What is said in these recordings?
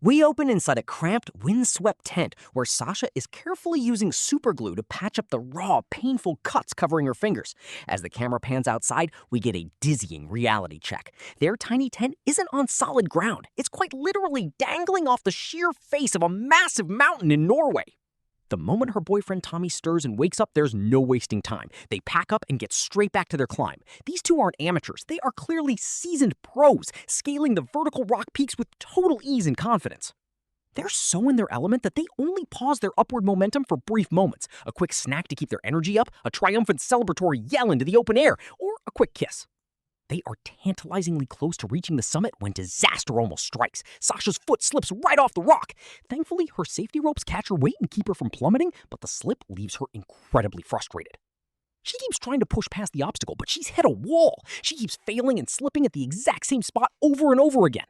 We open inside a cramped, windswept tent where Sasha is carefully using superglue to patch up the raw, painful cuts covering her fingers. As the camera pans outside, we get a dizzying reality check. Their tiny tent isn't on solid ground. It's quite literally dangling off the sheer face of a massive mountain in Norway. The moment her boyfriend Tommy stirs and wakes up, there's no wasting time. They pack up and get straight back to their climb. These two aren't amateurs. They are clearly seasoned pros, scaling the vertical rock peaks with total ease and confidence. They're so in their element that they only pause their upward momentum for brief moments. A quick snack to keep their energy up, a triumphant celebratory yell into the open air, or a quick kiss. They are tantalizingly close to reaching the summit when disaster almost strikes. Sasha's foot slips right off the rock. Thankfully, her safety ropes catch her weight and keep her from plummeting, but the slip leaves her incredibly frustrated. She keeps trying to push past the obstacle, but she's hit a wall. She keeps failing and slipping at the exact same spot over and over again.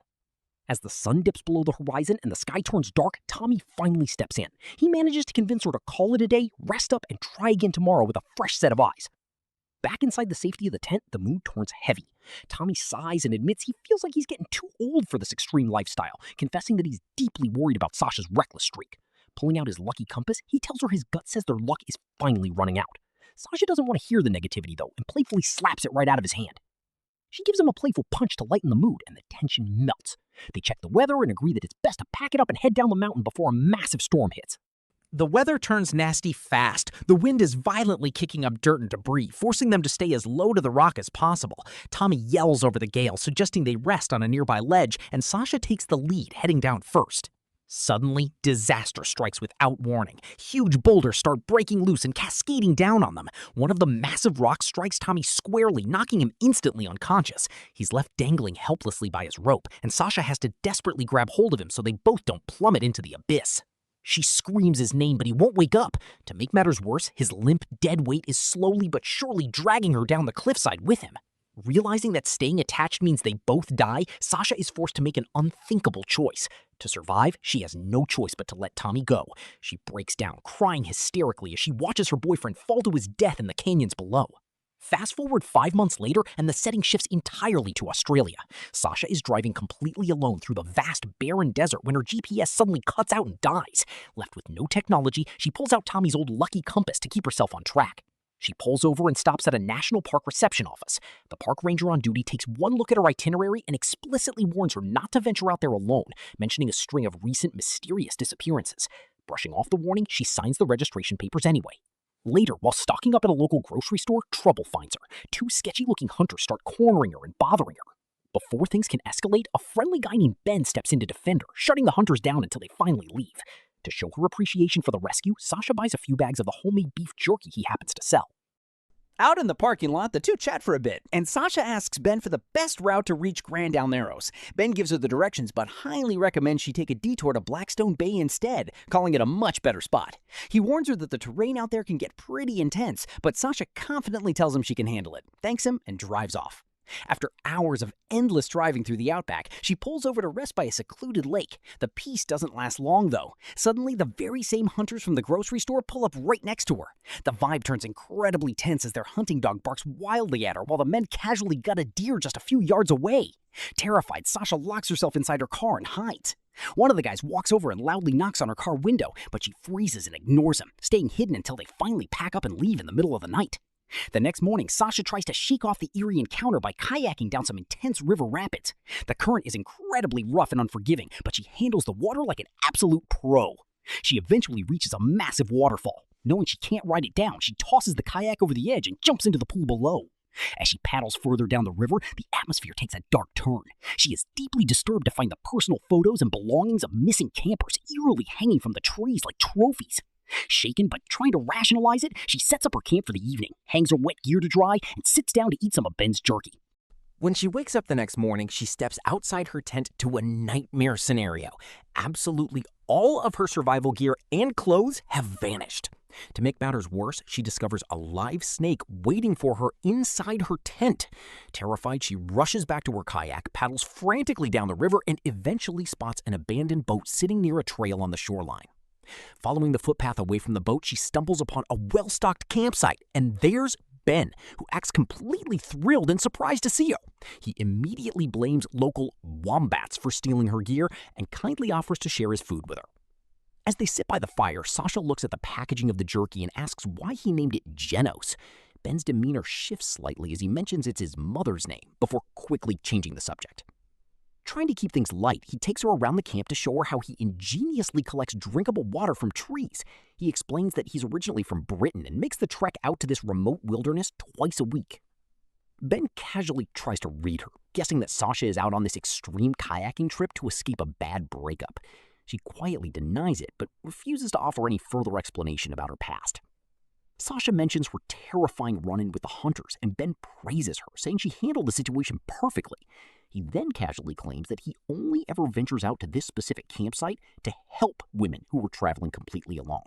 As the sun dips below the horizon and the sky turns dark, Tommy finally steps in. He manages to convince her to call it a day, rest up, and try again tomorrow with a fresh set of eyes. Back inside the safety of the tent, the mood turns heavy. Tommy sighs and admits he feels like he's getting too old for this extreme lifestyle, confessing that he's deeply worried about Sasha's reckless streak. Pulling out his lucky compass, he tells her his gut says their luck is finally running out. Sasha doesn't want to hear the negativity, though, and playfully slaps it right out of his hand. She gives him a playful punch to lighten the mood, and the tension melts. They check the weather and agree that it's best to pack it up and head down the mountain before a massive storm hits. The weather turns nasty fast. The wind is violently kicking up dirt and debris, forcing them to stay as low to the rock as possible. Tommy yells over the gale, suggesting they rest on a nearby ledge, and Sasha takes the lead, heading down first. Suddenly, disaster strikes without warning. Huge boulders start breaking loose and cascading down on them. One of the massive rocks strikes Tommy squarely, knocking him instantly unconscious. He's left dangling helplessly by his rope, and Sasha has to desperately grab hold of him so they both don't plummet into the abyss. She screams his name, but he won't wake up. To make matters worse, his limp, dead weight is slowly but surely dragging her down the cliffside with him. Realizing that staying attached means they both die, Sasha is forced to make an unthinkable choice. To survive, she has no choice but to let Tommy go. She breaks down, crying hysterically as she watches her boyfriend fall to his death in the canyons below. Fast forward 5 months later, and the setting shifts entirely to Australia. Sasha is driving completely alone through the vast, barren desert when her GPS suddenly cuts out and dies. Left with no technology, she pulls out Tommy's old lucky compass to keep herself on track. She pulls over and stops at a national park reception office. The park ranger on duty takes one look at her itinerary and explicitly warns her not to venture out there alone, mentioning a string of recent mysterious disappearances. Brushing off the warning, she signs the registration papers anyway. Later, while stocking up at a local grocery store, trouble finds her. 2 sketchy-looking hunters start cornering her and bothering her. Before things can escalate, a friendly guy named Ben steps in to defend her, shutting the hunters down until they finally leave. To show her appreciation for the rescue, Sasha buys a few bags of the homemade beef jerky he happens to sell. Out in the parking lot, the two chat for a bit, and Sasha asks Ben for the best route to reach Grand Al Narrows. Ben gives her the directions, but highly recommends she take a detour to Blackstone Bay instead, calling it a much better spot. He warns her that the terrain out there can get pretty intense, but Sasha confidently tells him she can handle it, thanks him, and drives off. After hours of endless driving through the outback, she pulls over to rest by a secluded lake. The peace doesn't last long, though. Suddenly, the very same hunters from the grocery store pull up right next to her. The vibe turns incredibly tense as their hunting dog barks wildly at her while the men casually gut a deer just a few yards away. Terrified, Sasha locks herself inside her car and hides. One of the guys walks over and loudly knocks on her car window, but she freezes and ignores him, staying hidden until they finally pack up and leave in the middle of the night. The next morning, Sasha tries to shake off the eerie encounter by kayaking down some intense river rapids. The current is incredibly rough and unforgiving, but she handles the water like an absolute pro. She eventually reaches a massive waterfall. Knowing she can't ride it down, she tosses the kayak over the edge and jumps into the pool below. As she paddles further down the river, the atmosphere takes a dark turn. She is deeply disturbed to find the personal photos and belongings of missing campers eerily hanging from the trees like trophies. Shaken but trying to rationalize it, she sets up her camp for the evening, hangs her wet gear to dry, and sits down to eat some of Ben's jerky. When she wakes up the next morning, she steps outside her tent to a nightmare scenario. Absolutely all of her survival gear and clothes have vanished. To make matters worse, she discovers a live snake waiting for her inside her tent. Terrified, she rushes back to her kayak, paddles frantically down the river, and eventually spots an abandoned boat sitting near a trail on the shoreline. Following the footpath away from the boat, she stumbles upon a well-stocked campsite, and there's Ben, who acts completely thrilled and surprised to see her. He immediately blames local wombats for stealing her gear and kindly offers to share his food with her. As they sit by the fire, Sasha looks at the packaging of the jerky and asks why he named it Genos. Ben's demeanor shifts slightly as he mentions it's his mother's name, before quickly changing the subject. Trying to keep things light, he takes her around the camp to show her how he ingeniously collects drinkable water from trees. He explains that he's originally from Britain and makes the trek out to this remote wilderness twice a week. Ben casually tries to read her, guessing that Sasha is out on this extreme kayaking trip to escape a bad breakup. She quietly denies it, but refuses to offer any further explanation about her past. Sasha mentions her terrifying run-in with the hunters, and Ben praises her, saying she handled the situation perfectly. He then casually claims that he only ever ventures out to this specific campsite to help women who were traveling completely alone.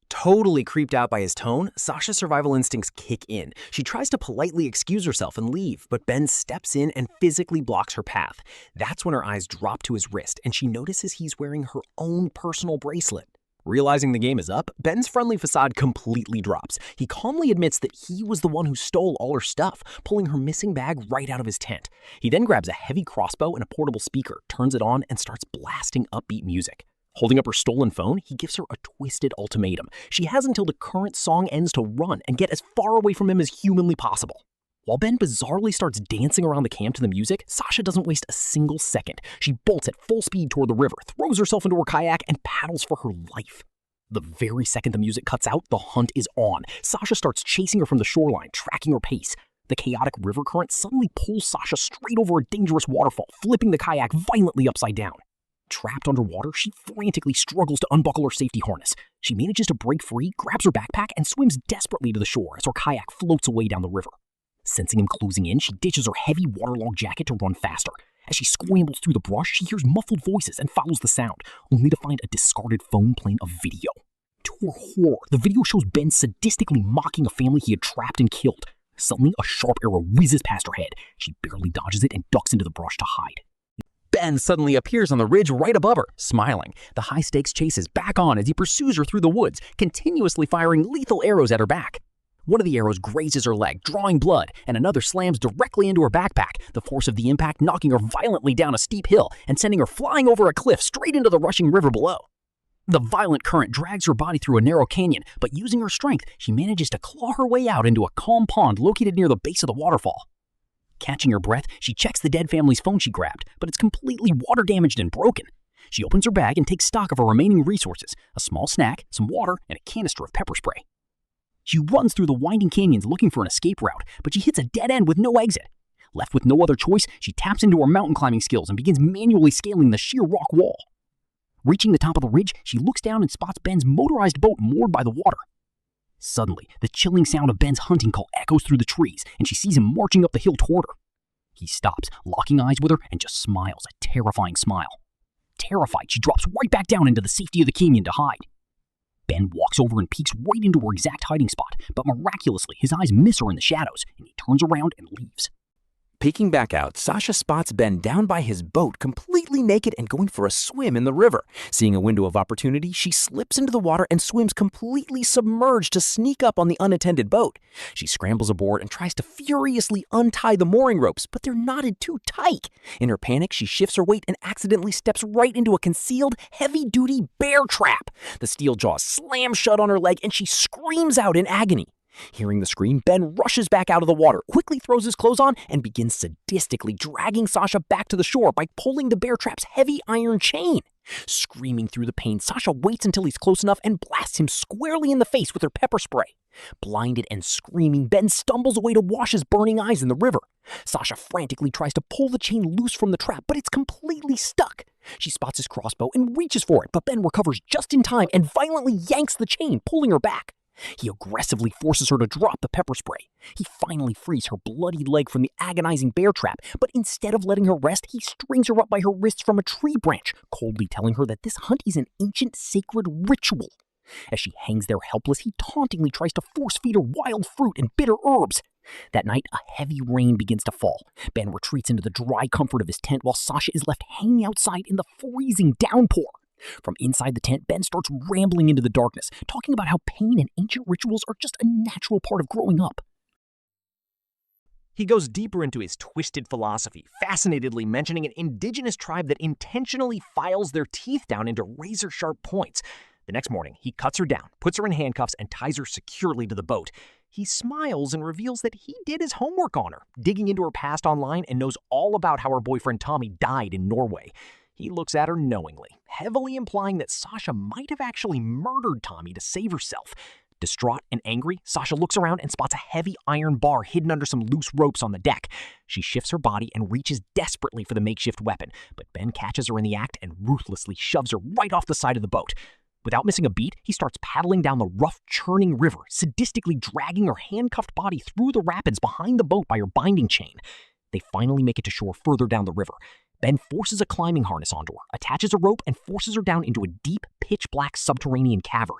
Totally creeped out by his tone, Sasha's survival instincts kick in. She tries to politely excuse herself and leave, but Ben steps in and physically blocks her path. That's when her eyes drop to his wrist, and she notices he's wearing her own personal bracelet. Realizing the game is up, Ben's friendly facade completely drops. He calmly admits that he was the one who stole all her stuff, pulling her missing bag right out of his tent. He then grabs a heavy crossbow and a portable speaker, turns it on, and starts blasting upbeat music. Holding up her stolen phone, he gives her a twisted ultimatum. She has until the current song ends to run and get as far away from him as humanly possible. While Ben bizarrely starts dancing around the camp to the music, Sasha doesn't waste a single second. She bolts at full speed toward the river, throws herself into her kayak, and paddles for her life. The very second the music cuts out, the hunt is on. Sasha starts chasing her from the shoreline, tracking her pace. The chaotic river current suddenly pulls Sasha straight over a dangerous waterfall, flipping the kayak violently upside down. Trapped underwater, she frantically struggles to unbuckle her safety harness. She manages to break free, grabs her backpack, and swims desperately to the shore as her kayak floats away down the river. Sensing him closing in, she ditches her heavy waterlogged jacket to run faster. As she scrambles through the brush, she hears muffled voices and follows the sound, only to find a discarded phone playing a video. To her horror, the video shows Ben sadistically mocking a family he had trapped and killed. Suddenly, a sharp arrow whizzes past her head. She barely dodges it and ducks into the brush to hide. Ben suddenly appears on the ridge right above her, smiling. The high-stakes chase is back on as he pursues her through the woods, continuously firing lethal arrows at her back. One of the arrows grazes her leg, drawing blood, and another slams directly into her backpack, the force of the impact knocking her violently down a steep hill and sending her flying over a cliff straight into the rushing river below. The violent current drags her body through a narrow canyon, but using her strength, she manages to claw her way out into a calm pond located near the base of the waterfall. Catching her breath, she checks the dead family's phone she grabbed, but it's completely water-damaged and broken. She opens her bag and takes stock of her remaining resources, a small snack, some water, and a canister of pepper spray. She runs through the winding canyons looking for an escape route, but she hits a dead end with no exit. Left with no other choice, she taps into her mountain climbing skills and begins manually scaling the sheer rock wall. Reaching the top of the ridge, she looks down and spots Ben's motorized boat moored by the water. Suddenly, the chilling sound of Ben's hunting call echoes through the trees, and she sees him marching up the hill toward her. He stops, locking eyes with her, and just smiles a terrifying smile. Terrified, she drops right back down into the safety of the canyon to hide. Ben walks over and peeks right into her exact hiding spot, but miraculously, his eyes miss her in the shadows, and he turns around and leaves. Peeking back out, Sasha spots Ben down by his boat, completely naked and going for a swim in the river. Seeing a window of opportunity, she slips into the water and swims completely submerged to sneak up on the unattended boat. She scrambles aboard and tries to furiously untie the mooring ropes, but they're knotted too tight. In her panic, she shifts her weight and accidentally steps right into a concealed, heavy-duty bear trap. The steel jaws slam shut on her leg and she screams out in agony. Hearing the scream, Ben rushes back out of the water, quickly throws his clothes on, and begins sadistically dragging Sasha back to the shore by pulling the bear trap's heavy iron chain. Screaming through the pain, Sasha waits until he's close enough and blasts him squarely in the face with her pepper spray. Blinded and screaming, Ben stumbles away to wash his burning eyes in the river. Sasha frantically tries to pull the chain loose from the trap, but it's completely stuck. She spots his crossbow and reaches for it, but Ben recovers just in time and violently yanks the chain, pulling her back. He aggressively forces her to drop the pepper spray. He finally frees her bloodied leg from the agonizing bear trap, but instead of letting her rest, he strings her up by her wrists from a tree branch, coldly telling her that this hunt is an ancient sacred ritual. As she hangs there helpless, he tauntingly tries to force-feed her wild fruit and bitter herbs. That night, a heavy rain begins to fall. Ben retreats into the dry comfort of his tent while Sasha is left hanging outside in the freezing downpour. From inside the tent, Ben starts rambling into the darkness, talking about how pain and ancient rituals are just a natural part of growing up. He goes deeper into his twisted philosophy, fascinatedly mentioning an indigenous tribe that intentionally files their teeth down into razor-sharp points. The next morning, he cuts her down, puts her in handcuffs, and ties her securely to the boat. He smiles and reveals that he did his homework on her, digging into her past online and knows all about how her boyfriend Tommy died in Norway. He looks at her knowingly, heavily implying that Sasha might have actually murdered Tommy to save herself. Distraught and angry, Sasha looks around and spots a heavy iron bar hidden under some loose ropes on the deck. She shifts her body and reaches desperately for the makeshift weapon, but Ben catches her in the act and ruthlessly shoves her right off the side of the boat. Without missing a beat, he starts paddling down the rough, churning river, sadistically dragging her handcuffed body through the rapids behind the boat by her binding chain. They finally make it to shore further down the river. Ben forces a climbing harness onto her, attaches a rope, and forces her down into a deep, pitch-black subterranean cavern.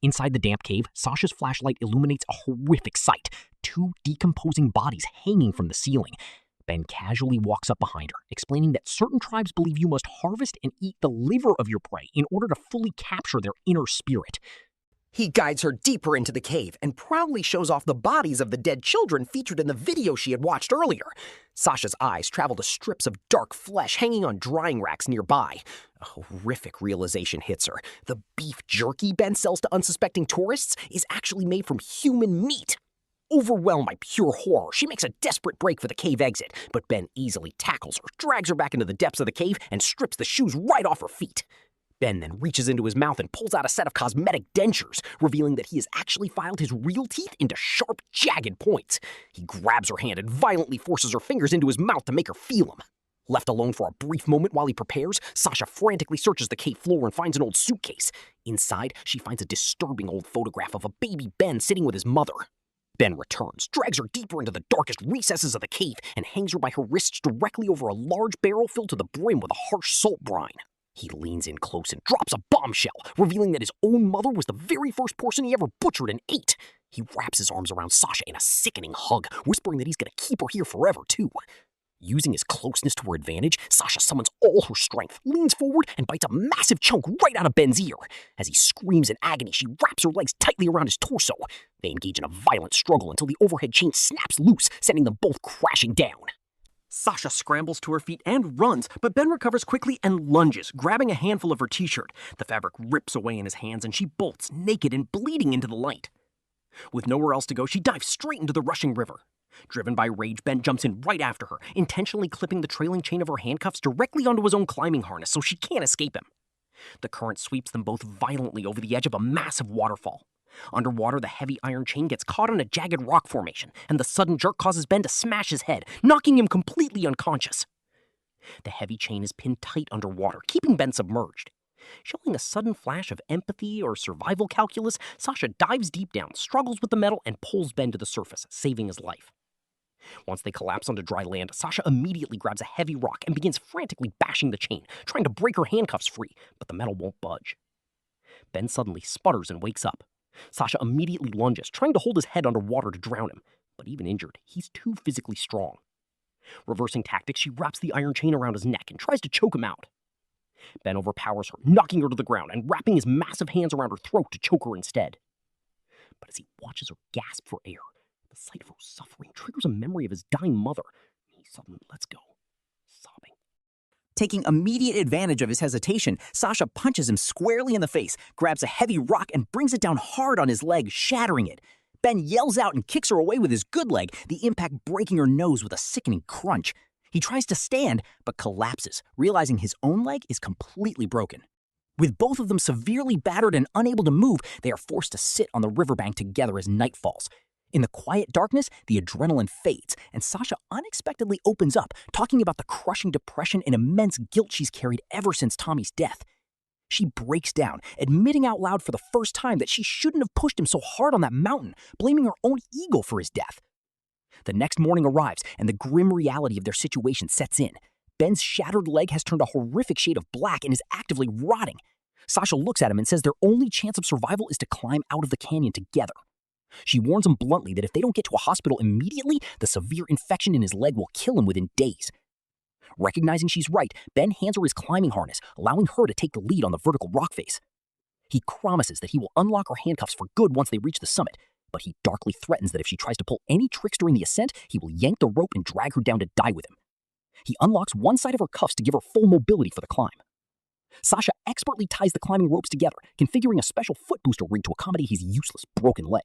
Inside the damp cave, Sasha's flashlight illuminates a horrific sight: 2 decomposing bodies hanging from the ceiling. Ben casually walks up behind her, explaining that certain tribes believe you must harvest and eat the liver of your prey in order to fully capture their inner spirit. He guides her deeper into the cave and proudly shows off the bodies of the dead children featured in the video she had watched earlier. Sasha's eyes travel to strips of dark flesh hanging on drying racks nearby. A horrific realization hits her. The beef jerky Ben sells to unsuspecting tourists is actually made from human meat. Overwhelmed by pure horror, she makes a desperate break for the cave exit, but Ben easily tackles her, drags her back into the depths of the cave, and strips the shoes right off her feet. Ben then reaches into his mouth and pulls out a set of cosmetic dentures, revealing that he has actually filed his real teeth into sharp, jagged points. He grabs her hand and violently forces her fingers into his mouth to make her feel them. Left alone for a brief moment while he prepares, Sasha frantically searches the cave floor and finds an old suitcase. Inside, she finds a disturbing old photograph of a baby Ben sitting with his mother. Ben returns, drags her deeper into the darkest recesses of the cave, and hangs her by her wrists directly over a large barrel filled to the brim with a harsh salt brine. He leans in close and drops a bombshell, revealing that his own mother was the very first person he ever butchered and ate. He wraps his arms around Sasha in a sickening hug, whispering that he's gonna keep her here forever, too. Using his closeness to her advantage, Sasha summons all her strength, leans forward, and bites a massive chunk right out of Ben's ear. As he screams in agony, she wraps her legs tightly around his torso. They engage in a violent struggle until the overhead chain snaps loose, sending them both crashing down. Sasha scrambles to her feet and runs, but Ben recovers quickly and lunges, grabbing a handful of her t-shirt. The fabric rips away in his hands and she bolts, naked and bleeding, into the light. With nowhere else to go, she dives straight into the rushing river. Driven by rage, Ben jumps in right after her, intentionally clipping the trailing chain of her handcuffs directly onto his own climbing harness so she can't escape him. The current sweeps them both violently over the edge of a massive waterfall. Underwater, the heavy iron chain gets caught on a jagged rock formation, and the sudden jerk causes Ben to smash his head, knocking him completely unconscious. The heavy chain is pinned tight underwater, keeping Ben submerged. Showing a sudden flash of empathy or survival calculus, Sasha dives deep down, struggles with the metal, and pulls Ben to the surface, saving his life. Once they collapse onto dry land, Sasha immediately grabs a heavy rock and begins frantically bashing the chain, trying to break her handcuffs free, but the metal won't budge. Ben suddenly sputters and wakes up. Sasha immediately lunges, trying to hold his head underwater to drown him, but even injured, he's too physically strong. Reversing tactics, she wraps the iron chain around his neck and tries to choke him out. Ben overpowers her, knocking her to the ground and wrapping his massive hands around her throat to choke her instead. But as he watches her gasp for air, the sight of her suffering triggers a memory of his dying mother. He suddenly lets go, sobbing. Taking immediate advantage of his hesitation, Sasha punches him squarely in the face, grabs a heavy rock, and brings it down hard on his leg, shattering it. Ben yells out and kicks her away with his good leg, the impact breaking her nose with a sickening crunch. He tries to stand, but collapses, realizing his own leg is completely broken. With both of them severely battered and unable to move, they are forced to sit on the riverbank together as night falls. In the quiet darkness, the adrenaline fades, and Sasha unexpectedly opens up, talking about the crushing depression and immense guilt she's carried ever since Tommy's death. She breaks down, admitting out loud for the first time that she shouldn't have pushed him so hard on that mountain, blaming her own ego for his death. The next morning arrives, and the grim reality of their situation sets in. Ben's shattered leg has turned a horrific shade of black and is actively rotting. Sasha looks at him and says their only chance of survival is to climb out of the canyon together. She warns him bluntly that if they don't get to a hospital immediately, the severe infection in his leg will kill him within days. Recognizing she's right, Ben hands her his climbing harness, allowing her to take the lead on the vertical rock face. He promises that he will unlock her handcuffs for good once they reach the summit, but he darkly threatens that if she tries to pull any tricks during the ascent, he will yank the rope and drag her down to die with him. He unlocks one side of her cuffs to give her full mobility for the climb. Sasha expertly ties the climbing ropes together, configuring a special foot booster rig to accommodate his useless broken leg.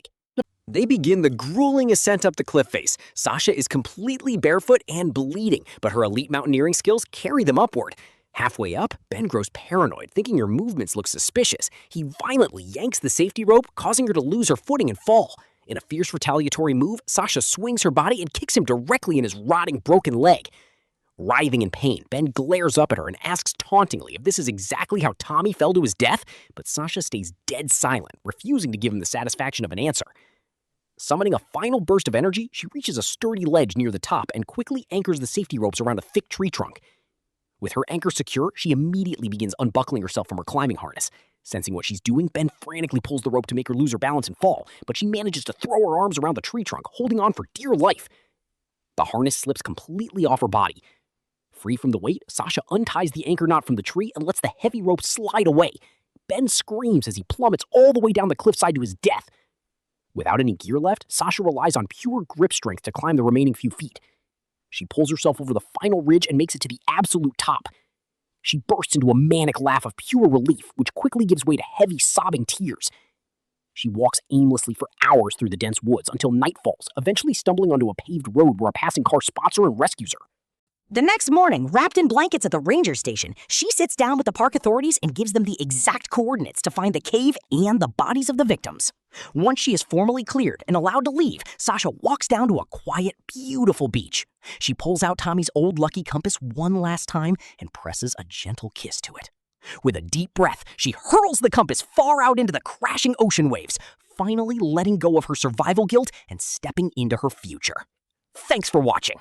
They begin the grueling ascent up the cliff face. Sasha is completely barefoot and bleeding, but her elite mountaineering skills carry them upward. Halfway up, Ben grows paranoid, thinking her movements look suspicious. He violently yanks the safety rope, causing her to lose her footing and fall. In a fierce retaliatory move, Sasha swings her body and kicks him directly in his rotting, broken leg. Writhing in pain, Ben glares up at her and asks tauntingly if this is exactly how Tommy fell to his death, but Sasha stays dead silent, refusing to give him the satisfaction of an answer. Summoning a final burst of energy, she reaches a sturdy ledge near the top and quickly anchors the safety ropes around a thick tree trunk. With her anchor secure, she immediately begins unbuckling herself from her climbing harness. Sensing what she's doing, Ben frantically pulls the rope to make her lose her balance and fall, but she manages to throw her arms around the tree trunk, holding on for dear life. The harness slips completely off her body. Free from the weight, Sasha unties the anchor knot from the tree and lets the heavy rope slide away. Ben screams as he plummets all the way down the cliffside to his death. Without any gear left, Sasha relies on pure grip strength to climb the remaining few feet. She pulls herself over the final ridge and makes it to the absolute top. She bursts into a manic laugh of pure relief, which quickly gives way to heavy, sobbing tears. She walks aimlessly for hours through the dense woods until night falls, eventually stumbling onto a paved road where a passing car spots her and rescues her. The next morning, wrapped in blankets at the ranger station, she sits down with the park authorities and gives them the exact coordinates to find the cave and the bodies of the victims. Once she is formally cleared and allowed to leave, Sasha walks down to a quiet, beautiful beach. She pulls out Tommy's old lucky compass one last time and presses a gentle kiss to it. With a deep breath, she hurls the compass far out into the crashing ocean waves, finally letting go of her survival guilt and stepping into her future. Thanks for watching.